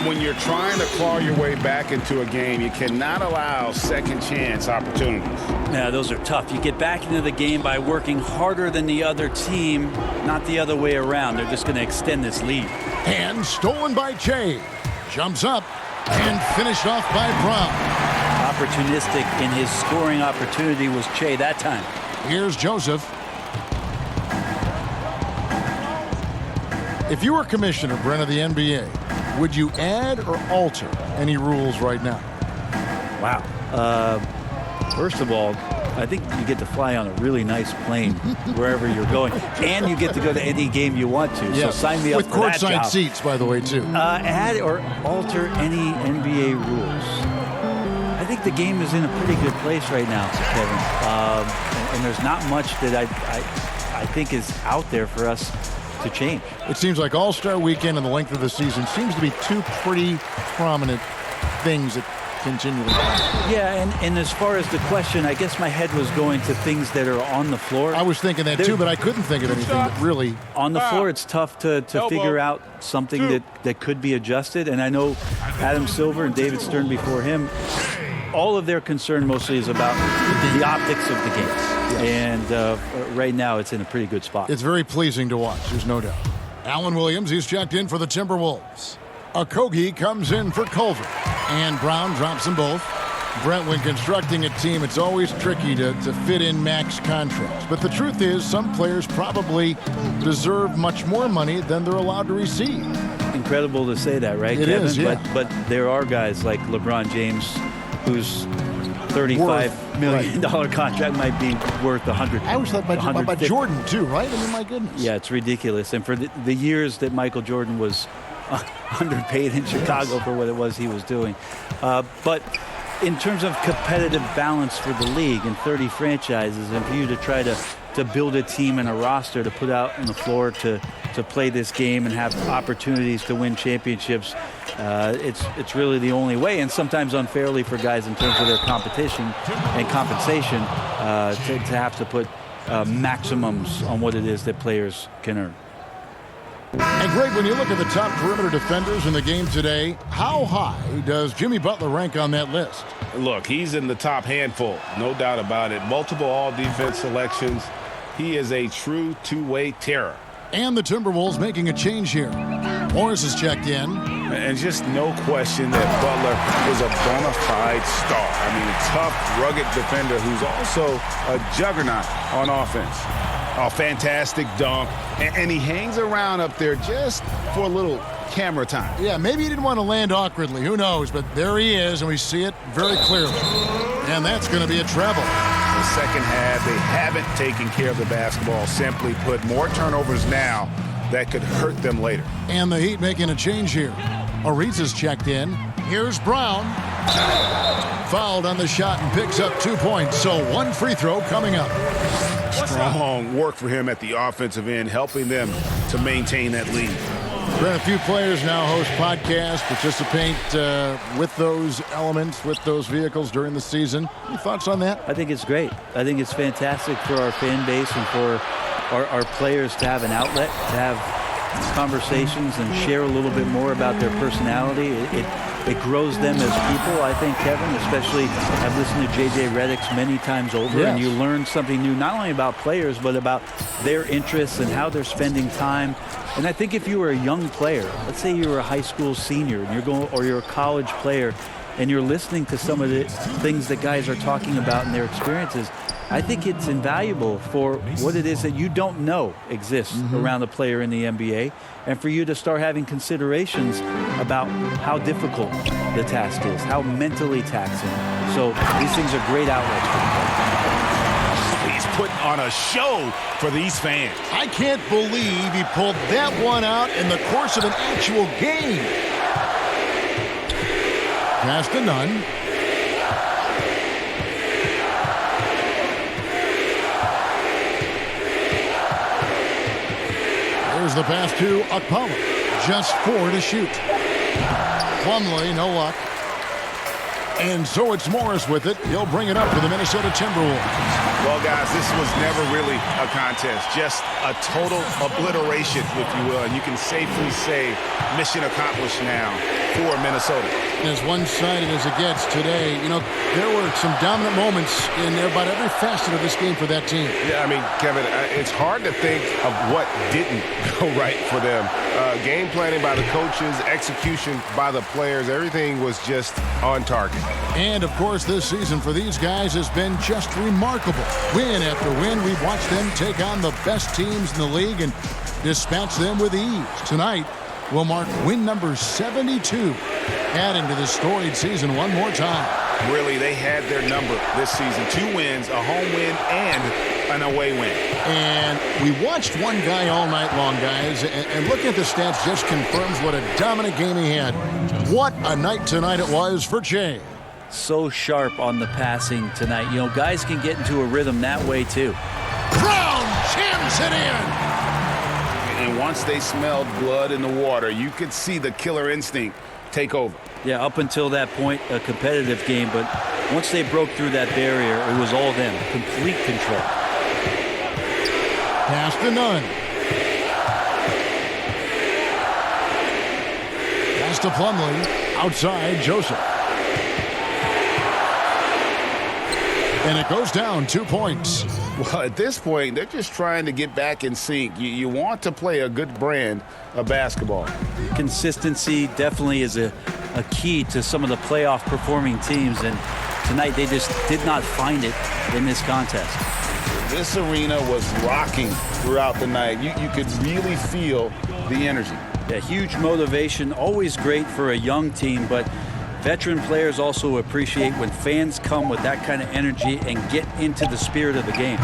When you're trying to claw your way back into a game, you cannot allow second chance opportunities. Yeah, those are tough. You get back into the game by working harder than the other team, not the other way around. They're just going to extend this lead. And stolen by Shea. Jumps up and finished off by Brown. Opportunistic in his scoring opportunity was Shea that time. Here's Joseph. If you were commissioner, Brent, of the NBA, would you add or alter any rules right now? Wow. First of all, I think you get to fly on a really nice plane wherever you're going, and you get to go to any game you want to. Yeah. So sign me up with for that courtside job. seats, by the way, too. Add or alter any NBA rules. I think the game is in a pretty good place right now, Kevin. And there's not much that I think is out there for us to change. It seems like All-Star Weekend and the length of the season seems to be two pretty prominent things that continually happen. Yeah, and as far as the question, I guess my head was going to things that are on the floor. I was thinking that too, but I couldn't think of anything that really... On the floor, it's tough to figure out something that could be adjusted. And I know Adam Silver and David Stern before him, all of their concern mostly is about the optics of the game. Yes. And right now, it's in a pretty good spot. It's very pleasing to watch, there's no doubt. Alan Williams, he's checked in for the Timberwolves. Okogie comes in for Culver. And Brown drops them both. Brent, when constructing a team, it's always tricky to fit in max contracts. But the truth is, some players probably deserve much more money than they're allowed to receive. Incredible to say that, right, It Kevin? is, yeah. But there are guys like LeBron James, whose $35 million contract might be worth 100. I always thought about Jordan, too, right? I mean, my goodness. Yeah, it's ridiculous. And for the years that Michael Jordan was underpaid in Chicago for what it was he was doing. But in terms of competitive balance for the league and 30 franchises, and for you to try to build a team and a roster to put out on the floor to play this game and have opportunities to win championships, it's really the only way, and sometimes unfairly for guys in terms of their competition and compensation to have to put maximums on what it is that players can earn. And Greg, when you look at the top perimeter defenders in the game today, how high does Jimmy Butler rank on that list? Look, he's in the top handful, no doubt about it. Multiple all-defense selections. He is a true two-way terror. And the Timberwolves making a change here. Morris has checked in. And just no question that Butler is a bona fide star. I mean, a tough, rugged defender who's also a juggernaut on offense. A fantastic dunk, and he hangs around up there just for a little camera time. Yeah, maybe he didn't want to land awkwardly. Who knows? But there he is, and we see it very clearly. And that's going to be a treble. The second half, they haven't taken care of the basketball. Simply put, more turnovers now that could hurt them later. And the Heat making a change here. Ariza's checked in. Here's Brown. Fouled on the shot and picks up 2 points. So one free throw coming up. Strong work for him at the offensive end, helping them to maintain that lead. A few players now host podcasts, participate with those elements, with those vehicles during the season. Any thoughts on that? I think it's great. I think it's fantastic for our fan base and for our players to have an outlet, to have conversations and share a little bit more about their personality. It grows them as people, I think, Kevin, especially I've listened to J.J. Redick's many times over, yes. And you learn something new, not only about players, but about their interests and how they're spending time. And I think if you were a young player, let's say you were a high school senior, and you're a college player, and you're listening to some of the things that guys are talking about in their experiences, I think it's invaluable for what it is that you don't know exists around a player in the NBA, and for you to start having considerations about how difficult the task is, how mentally taxing. So these things are great outlets for the He's putting on a show for these fans. I can't believe he pulled that one out in the course of an actual game. Pass to Nunn. There's the pass to Okpala. Just 4 to shoot. Plumlee, no luck. And so it's Morris with it. He'll bring it up for the Minnesota Timberwolves. Well, guys, this was never really a contest. Just a total obliteration, if you will. And you can safely say mission accomplished now for Minnesota. As one-sided as it gets today, you know, there were some dominant moments in about every facet of this game for that team. Yeah, I mean, Kevin, it's hard to think of what didn't go right for them. Game planning by the coaches, execution by the players, everything was just on target. And, of course, this season for these guys has been just remarkable. Win after win, we've watched them take on the best teams in the league and dispatch them with ease. Tonight will mark win number 72, adding to the storied season one more time. Really, they had their number this season. 2 wins, a home win, and an away win. And we watched one guy all night long, guys, and looking at the stats just confirms what a dominant game he had. What a night tonight it was for Jay. So sharp on the passing tonight. You know, guys can get into a rhythm that way, too. Brown jams it in. And once they smelled blood in the water, you could see the killer instinct take over. Yeah, up until that point, a competitive game, but once they broke through that barrier, it was all them. Complete control. Pass to Nunn. Pass to Plumlee. Outside, Joseph. And it goes down 2 points. Well, at this point, they're just trying to get back in sync. You want to play a good brand of basketball. Consistency definitely is a key to some of the playoff performing teams, and tonight they just did not find it in this contest. This arena was rocking throughout the night. You could really feel the energy. Yeah, huge motivation, always great for a young team, but veteran players also appreciate when fans come with that kind of energy and get into the spirit of the game.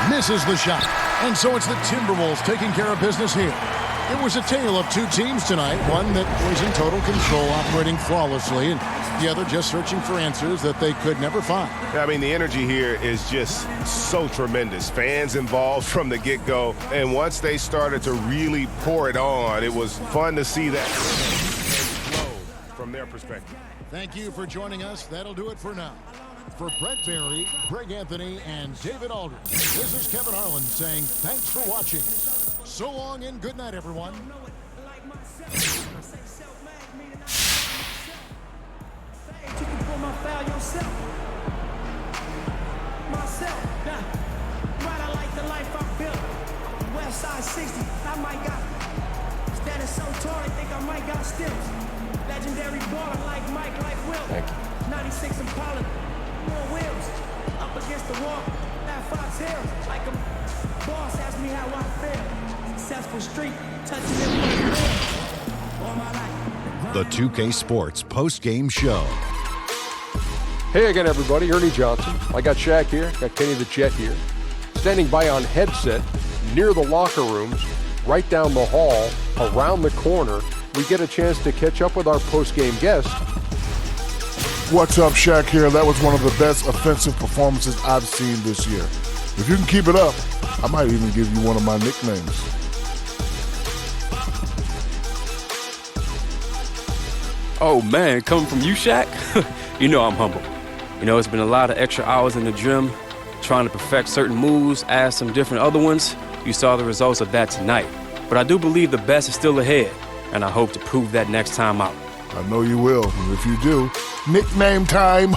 Misses the shot. And so it's the Timberwolves taking care of business here. It was a tale of 2 teams tonight, one that was in total control, operating flawlessly, and the other just searching for answers that they could never find. I mean, the energy here is just so tremendous. Fans involved from the get-go, and once they started to really pour it on, it was fun to see that flow from their perspective. Thank you for joining us. That'll do it for now. For Brett Barry, Greg Anthony, and David Aldridge, this is Kevin Harlan saying thanks for watching. So long and good night, everyone. Side 60, I might got standing so tall, I think I might got stills. Legendary baller like Mike, like Will. 96 Impala, more wheels. Up against the wall, at Fox Hills. Like a boss asked me how I feel. Successful street, touching it all my life. The 2K Sports post-game show. Hey again, everybody. Ernie Johnson. I got Shaq here. Got Kenny the Jet here. Standing by on headset near the locker rooms, right down the hall, around the corner. We get a chance to catch up with our post-game guest. What's up, Shaq here. That was one of the best offensive performances I've seen this year. If you can keep it up, I might even give you one of my nicknames. Oh, man, coming from you, Shaq? You know I'm humble. You know, it's been a lot of extra hours in the gym, trying to perfect certain moves, add some different other ones. You saw the results of that tonight. But I do believe the best is still ahead, and I hope to prove that next time out. I know you will, and if you do, nickname time.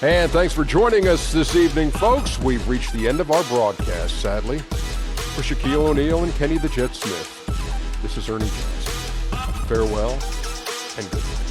And thanks for joining us this evening, folks. We've reached the end of our broadcast, sadly. For Shaquille O'Neal and Kenny the Jet Smith, this is Ernie Johnson. Farewell and good night.